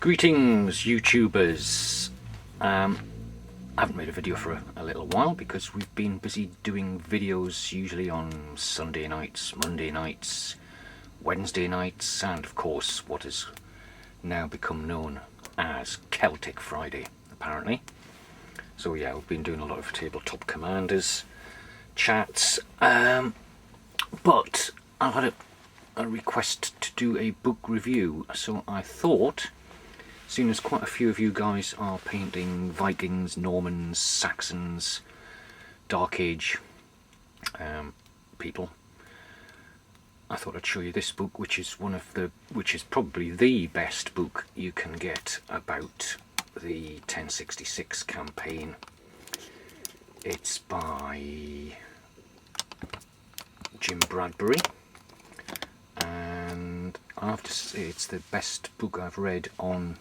Greetings, YouTubers. I haven't made a video for a little while because we've been busy doing videos usually on Sunday nights, Monday nights, Wednesday nights, and of course what has now become known as Celtic Friday, apparently. So yeah, we've been doing a lot of tabletop commanders chats, but I've had a request to do a book review, so I thought, seeing as quite a few of you guys are painting Vikings, Normans, Saxons, Dark Age people, I thought I'd show you this book, which is probably the best book you can get about the 1066 campaign. It's by Jim Bradbury, and I have to say it's the best book I've read on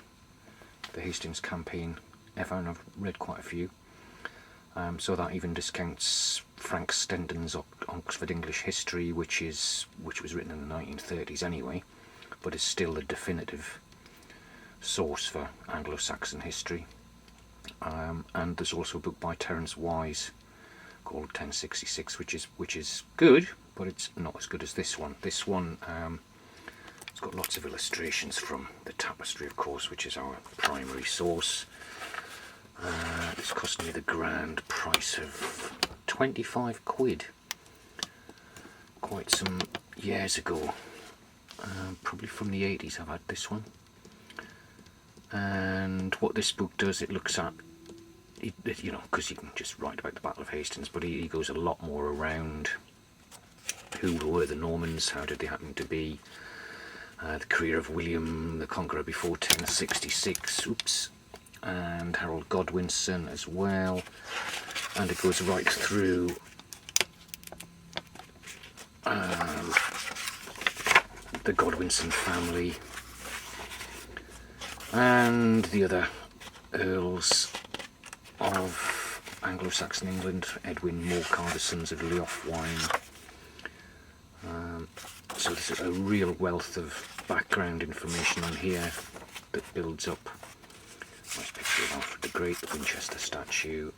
the Hastings campaign ever, and I've read quite a few. So that even discounts Frank Stenden's Oxford English History, which was written in the 1930s anyway, but is still the definitive source for Anglo-Saxon history. And there's also a book by Terence Wise called 1066, which is good, but it's not as good as this one. This one, it's got lots of illustrations from the tapestry, of course, which is our primary source. It's cost me the grand price of 25 quid quite some years ago, probably from the 80s I've had this one. And what this book does, it looks at, you know, because you can just write about the Battle of Hastings, but he goes a lot more around who were the Normans, how did they happen to be, the career of William the Conqueror before 1066, and Harold Godwinson as well, and it goes right through the Godwinson family and the other earls of Anglo-Saxon England, Edwin Morcar, the sons of Leofwine. So there's a real wealth of background information on here that builds up. Nice picture of Alfred the Great, the Winchester statue.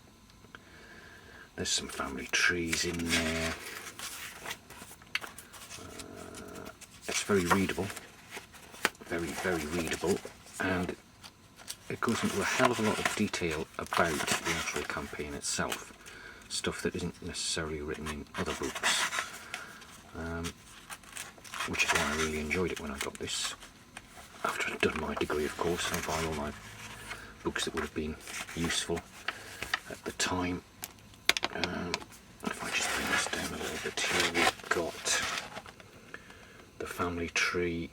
There's some family trees in there. It's very readable, very readable, and it goes into a hell of a lot of detail about the actual campaign itself, stuff that isn't necessarily written in other books, which is why I really enjoyed it when I got this. After I'd done my degree, of course, I buy all my books that would have been useful at the time. If I just bring this down a little bit here, we've got the family tree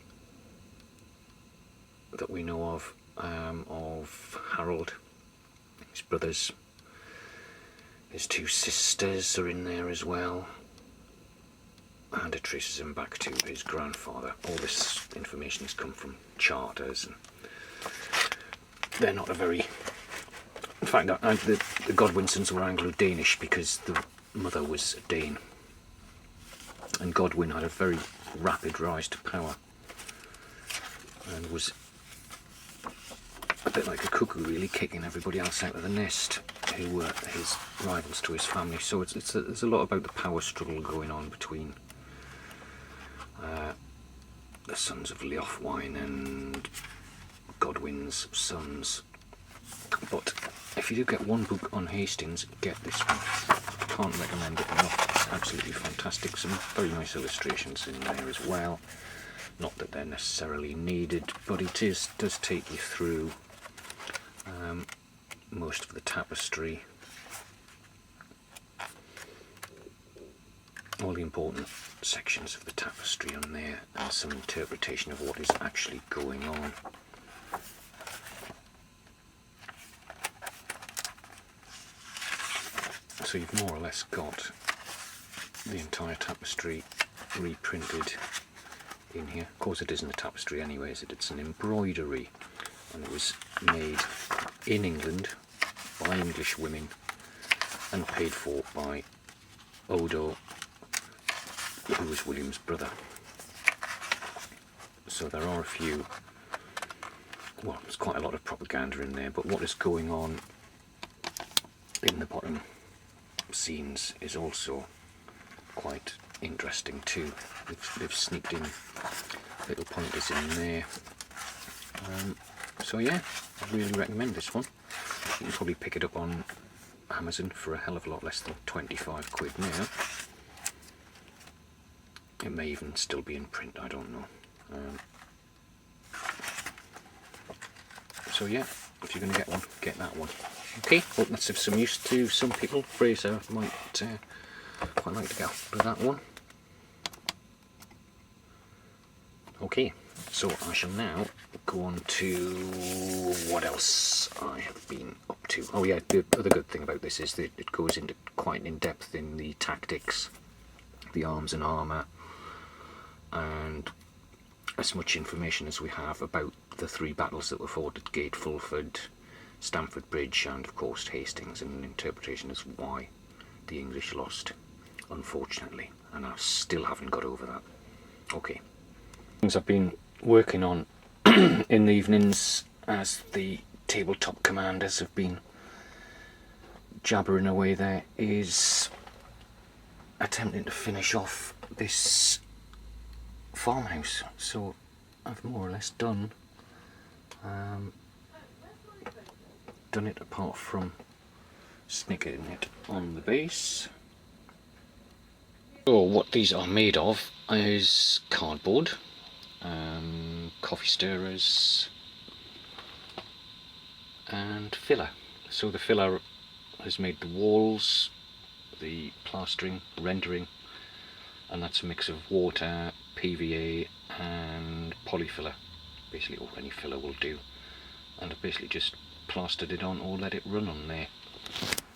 that we know of Harold, his brothers, his two sisters are in there as well, and it traces him back to his grandfather. All this information has come from charters, and they're not a very... In fact, the Godwinsons were Anglo-Danish because the mother was a Dane, and Godwin had a very rapid rise to power and was a bit like a cuckoo, really, kicking everybody else out of the nest who were his rivals to his family. So there's a lot about the power struggle going on between the sons of Leofwine and Godwin's sons. But if you do get one book on Hastings, get this one. Can't recommend it enough. It's absolutely fantastic. Some very nice illustrations in there as well. Not that they're necessarily needed, but it does take you through most of the tapestry, all the important sections of the tapestry on there, and some interpretation of what is actually going on. So you've more or less got the entire tapestry reprinted in here. Of course it isn't a tapestry anyway, is it? It's an embroidery, and it was made in England by English women and paid for by Odo, who was William's brother. So there are a few well, there's quite a lot of propaganda in there, but what is going on in the bottom scenes is also quite interesting too. They've sneaked in little pointers in there. So yeah, I really recommend this one. You can probably pick it up on Amazon for a hell of a lot less than 25 quid now. It may even still be in print, I don't know. So yeah, if you're going to get one, get that one. Okay, hope that's of some use to some people. Fraser might quite like to get with that one. Okay, so I shall now go on to what else I have been up to. Oh yeah, the other good thing about this is that it goes into quite in depth in the tactics, the arms and armour, and as much information as we have about the 3 battles that were fought at Gate Fulford, Stamford Bridge, and of course Hastings, and an interpretation as why the English lost, unfortunately, and I still haven't got over that. Okay. Things I've been working on in the evenings as the tabletop commanders have been jabbering away there is attempting to finish off this farmhouse. So I've more or less done it apart from snicking it on the base. So what these are made of is cardboard, coffee stirrers and filler. So the filler has made the walls, the plastering, rendering, and that's a mix of water, PVA and polyfiller, basically, or any filler will do, and I've basically just plastered it on or let it run on there.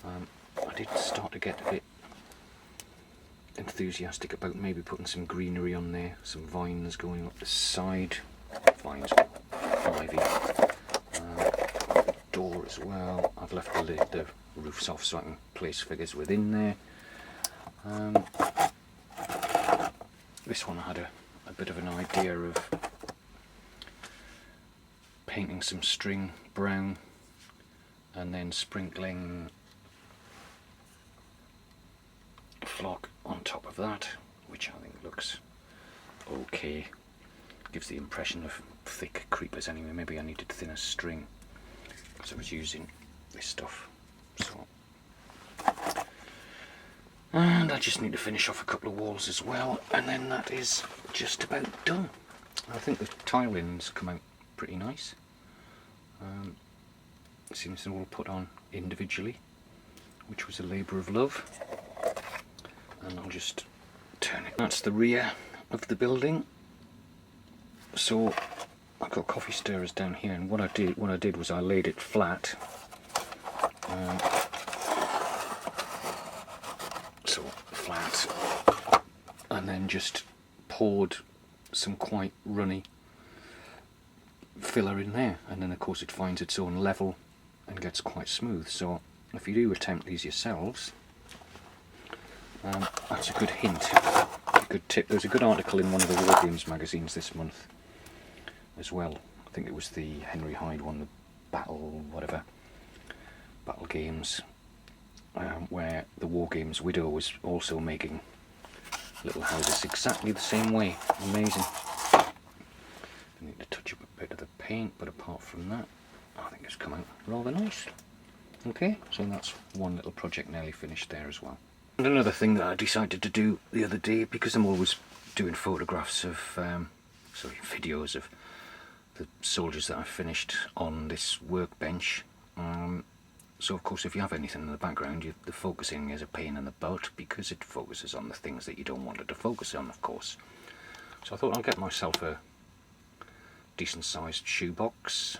I did start to get a bit enthusiastic about maybe putting some greenery on there, some vines going up the side, vines, ivy, door as well. I've left the roofs off so I can place figures within there. This one I had a bit of an idea of painting some string brown and then sprinkling flock on top of that, which I think looks okay. Gives the impression of thick creepers anyway. Maybe I needed thinner string because I was using this stuff. So, and I just need to finish off a couple of walls as well, and then that is just about done. I think the tiling's come out pretty nice. It seems they're all put on individually, which was a labour of love. And I'll just turn it. That's the rear of the building. So I've got coffee stirrers down here, and what I did was I laid it flat. So flat, and then just poured some quite runny filler in there, and then of course it finds its own level and gets quite smooth. So if you do attempt these yourselves, that's a good hint, a good tip. There's a good article in one of the War Games magazines this month as well. I think it was the Henry Hyde one, the Battle Games, where the War Games widow was also making little houses exactly the same way. Amazing. I need to touch up a bit of the paint, but apart from that, I think it's come out rather nice. Okay, so that's one little project nearly finished there as well. And another thing that I decided to do the other day, because I'm always doing photographs of, videos of the soldiers that I've finished on this workbench. So of course if you have anything in the background, the focusing is a pain in the butt because it focuses on the things that you don't want it to focus on, of course. So I thought I'll get myself a decent sized shoebox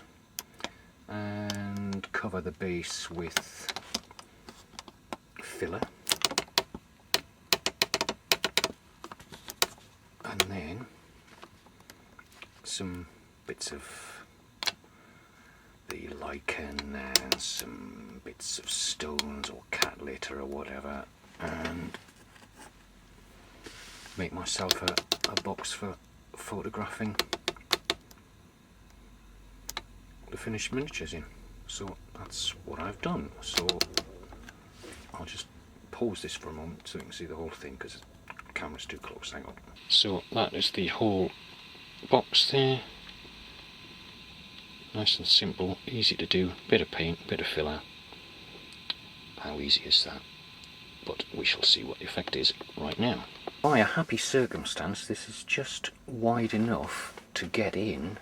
and cover the base with filler, and then some bits of the lichen and some bits of stones or cat litter or whatever, and make myself a box for photographing the finished miniatures in. So that's what I've done. So I'll just pause this for a moment so you can see the whole thing, because the camera's too close. Hang on. So that is the whole box there. Nice and simple, easy to do, bit of paint, bit of filler. How easy is that? But we shall see what the effect is right now. By a happy circumstance, this is just wide enough to get in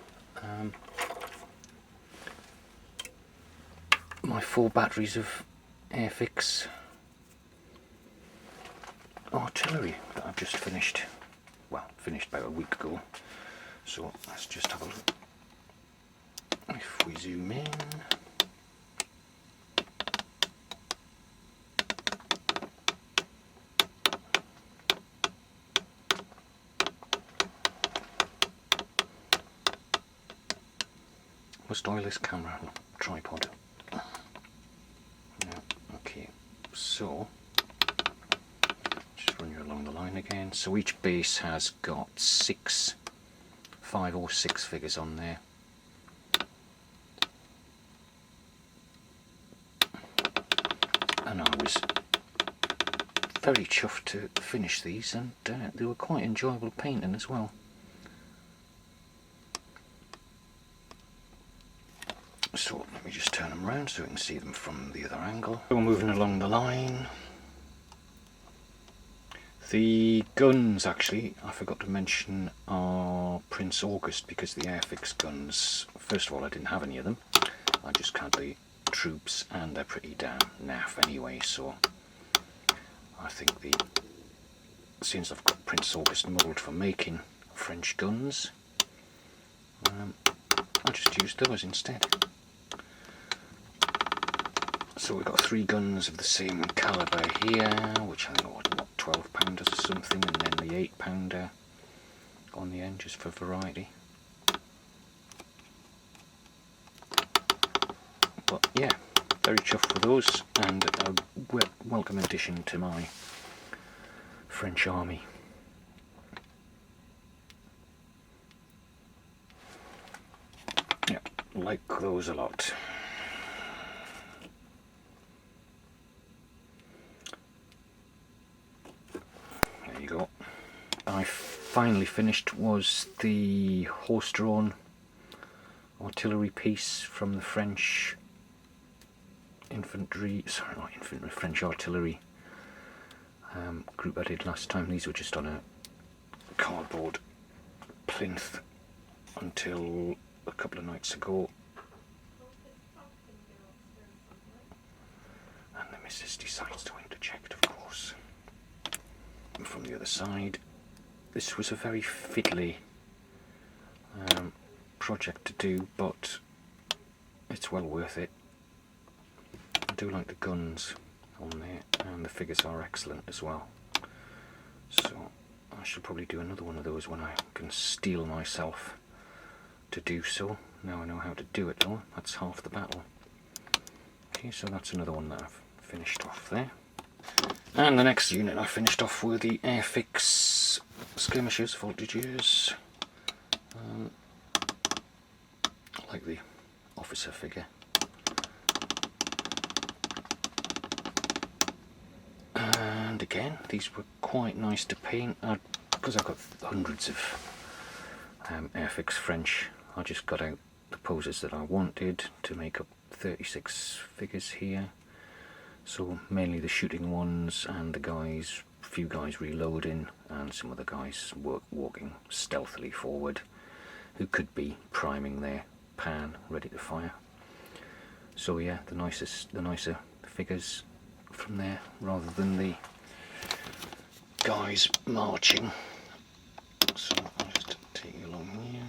my 4 batteries of Airfix artillery that I've just finished. Well, finished about a week ago. So let's just have a look. If we zoom in, must oil this camera and tripod. Yeah, okay, so just run you along the line again. So each base has got 5 or 6 figures on there. And I was very chuffed to finish these, and they were quite enjoyable painting as well. So let me just turn them around so we can see them from the other angle. We're moving along the line. The guns, actually, I forgot to mention, are Prince August, because the Airfix guns, first of all, I didn't have any of them. I just had the troops, and they're pretty damn naff anyway, so I think since I've got Prince August modelled for making French guns, I'll just use those instead. So we've got 3 guns of the same calibre here, which I think are what 12 pounders or something, and then the 8 pounder on the end just for variety. But yeah, very chuffed with those, and a welcome addition to my French army. Yeah, like those a lot. There you go. I finally finished was the horse-drawn artillery piece from the French infantry, sorry not infantry, French artillery group I did last time. These were just on a cardboard plinth until a couple of nights ago, and the missus decides to interject, of course. And from the other side, this was a very fiddly project to do, but it's well worth it. I do like the guns on there, and the figures are excellent as well. So I should probably do another one of those when I can steel myself to do so. Now I know how to do it though, that's half the battle. Okay, so that's another one that I've finished off there. And the next unit I finished off were the Airfix skirmishers, voltigeurs. I like the officer figure. And again, these were quite nice to paint. Because I've got hundreds of Airfix French, I just got out the poses that I wanted to make up 36 figures here. So mainly the shooting ones, and the guys, few guys reloading, and some of the guys walking stealthily forward, who could be priming their pan ready to fire. So yeah, the nicer figures from there, rather than the guys marching. So I'll just take you along here.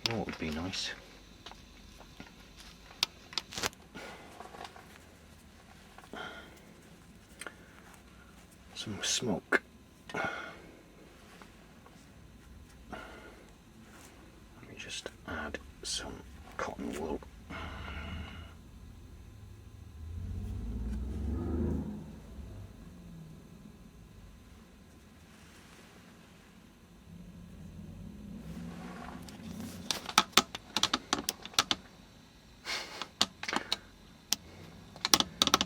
You know what would be nice? Some smoke. Let me just add some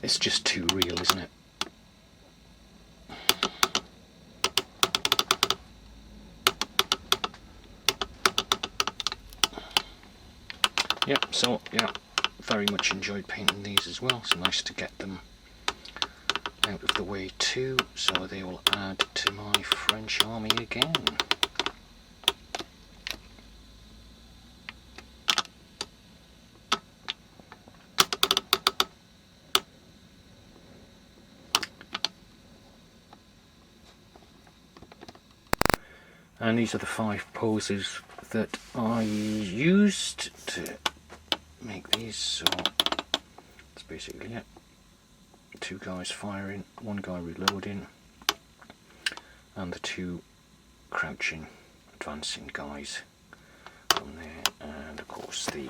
It's just too real, isn't it? Yep, so yeah, very much enjoyed painting these as well. It's nice to get them out of the way too, so they will add to my French army again. And these are the 5 poses that I used to make these. So that's basically it. 2 guys firing, 1 guy reloading, and the 2 crouching, advancing guys from there, and of course the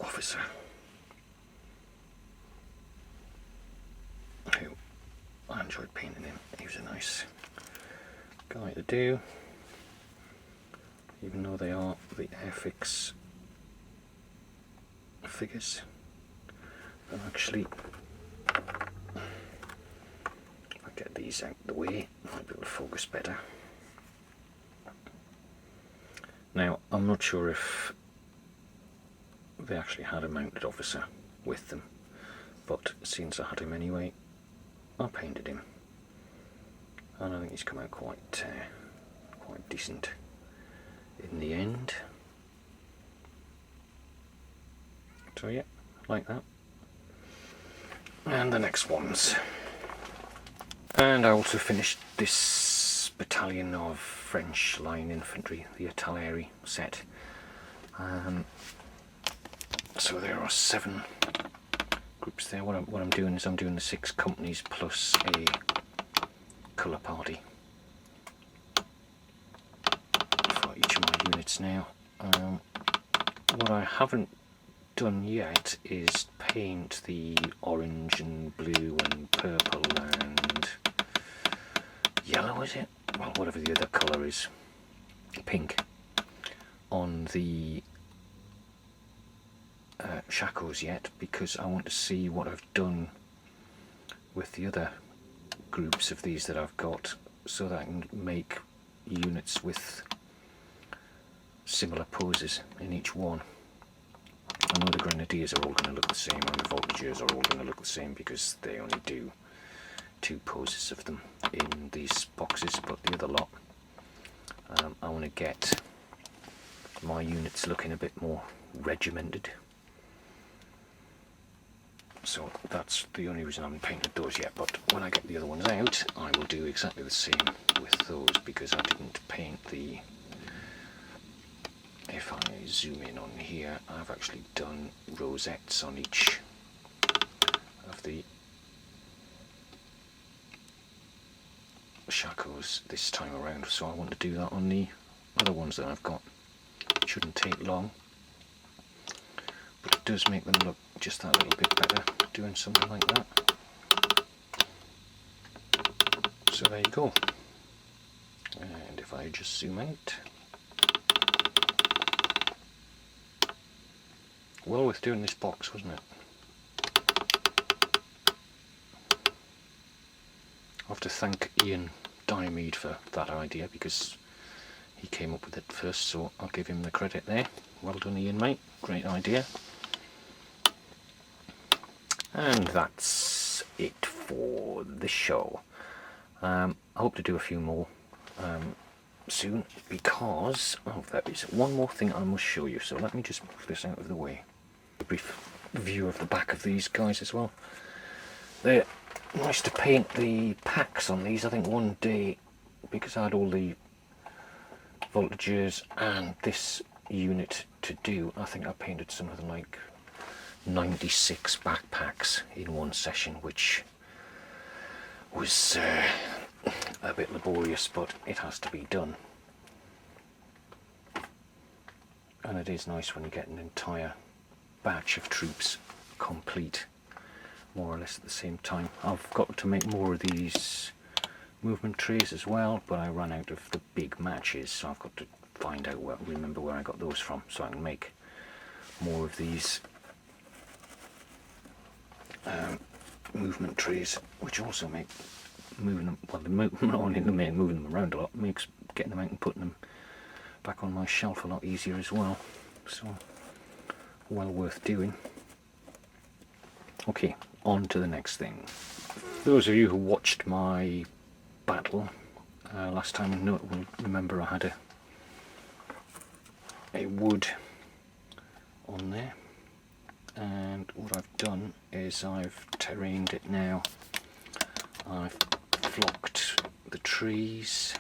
officer, who I enjoyed painting him. He was a nice guy to do, even though they are the Airfix figures. And actually, if I get these out of the way, I might be able to focus better. Now, I'm not sure if they actually had a mounted officer with them, but since I had him anyway, I painted him, and I think he's come out quite decent in the end. So yeah, like that. And the next ones. And I also finished this battalion of French line infantry, the Italeri set. So there are 7 groups there. What I'm doing is I'm doing the 6 companies plus a colour party for each of my units now. What I haven't done yet is paint the orange and blue and purple and yellow, is it? Well, whatever the other colour is, pink, on the shakos yet, because I want to see what I've done with the other groups of these that I've got, so that I can make units with similar poses in each one. I know the grenadiers are all going to look the same, and the voltigeurs are all going to look the same because they only do 2 poses of them in these boxes, but the other lot, I want to get my units looking a bit more regimented. So that's the only reason I haven't painted those yet, but when I get the other ones out, I will do exactly the same with those, because I didn't paint the... If I zoom in on here, I've actually done rosettes on each of the shakos this time around, so I want to do that on the other ones that I've got. It shouldn't take long, but it does make them look just that little bit better doing something like that. So there you go. And if I just zoom out, well worth doing this box, wasn't it? I have to thank Ian Diomede for that idea, because he came up with it first, so I'll give him the credit there. Well done, Ian, mate. Great idea. And that's it for the show. I hope to do a few more soon, because there is one more thing I must show you, so let me just move this out of the way. A brief view of the back of these guys as well. They're nice to paint the packs on these. I think one day, because I had all the voltigeurs and this unit to do, I think I painted something like 96 backpacks in one session, which was a bit laborious, but it has to be done. And it is nice when you get an entire batch of troops complete, more or less at the same time. I've got to make more of these movement trays as well, but I ran out of the big matches, so I've got to find out remember where I got those from, so I can make more of these movement trees, which also make moving them, well, not only moving them around a lot, makes getting them out and putting them back on my shelf a lot easier as well. So well worth doing. Okay, on to the next thing. For those of you who watched my battle last time, will remember I had a wood on there, and what I've done is I've terrained it now. I've flocked the trees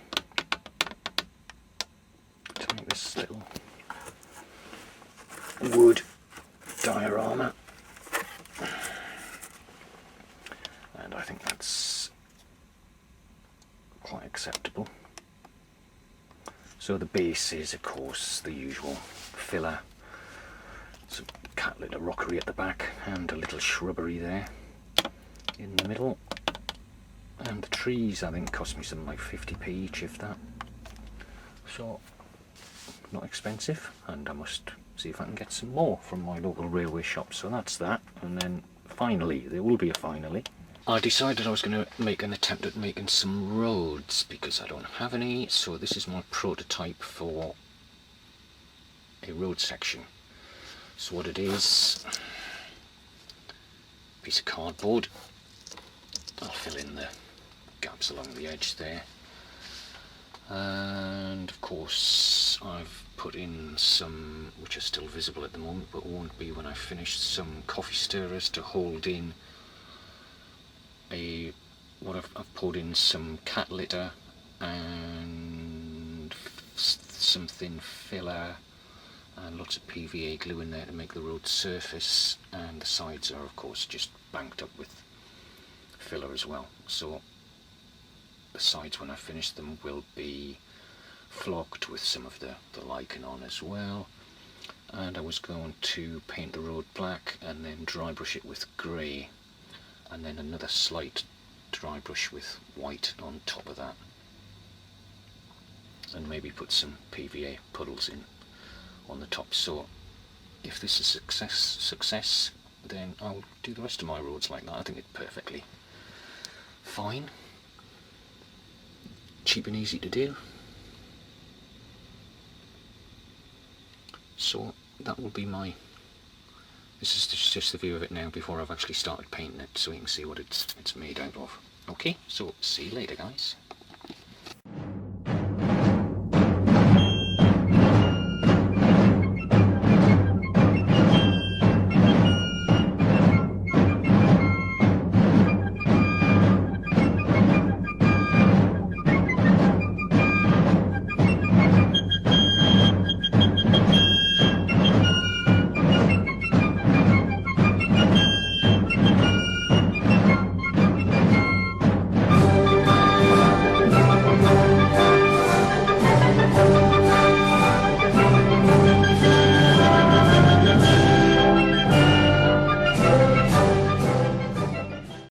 to make this little wood diorama, and I think that's quite acceptable. So the base is, of course, the usual filler, some cat litter rockery at the back, and a little shrubbery there in the middle. And the trees, I think, cost me something like 50p each, if that. So not expensive, and I must see if I can get some more from my local railway shop. So that's that, and then finally, there will be a finally, I decided I was going to make an attempt at making some roads, because I don't have any. So this is my prototype for a road section. So what it is, a piece of cardboard. I'll fill in the gaps along the edge there, and of course I've put in some, which are still visible at the moment but won't be when I finish, some coffee stirrers to hold in I've poured in some cat litter and some thin filler and lots of PVA glue in there to make the road surface, and the sides are of course just banked up with filler as well. So the sides, when I finish them, will be flocked with some of the lichen on as well. And I was going to paint the road black and then dry brush it with grey, and then another slight dry brush with white on top of that, and maybe put some PVA puddles in on the top. So if this is success, then I'll do the rest of my roads like that. I think it's perfectly fine, cheap and easy to do. So that will be this is just the view of it now before I've actually started painting it, so you can see what it's made out of. Okay, so see you later, guys.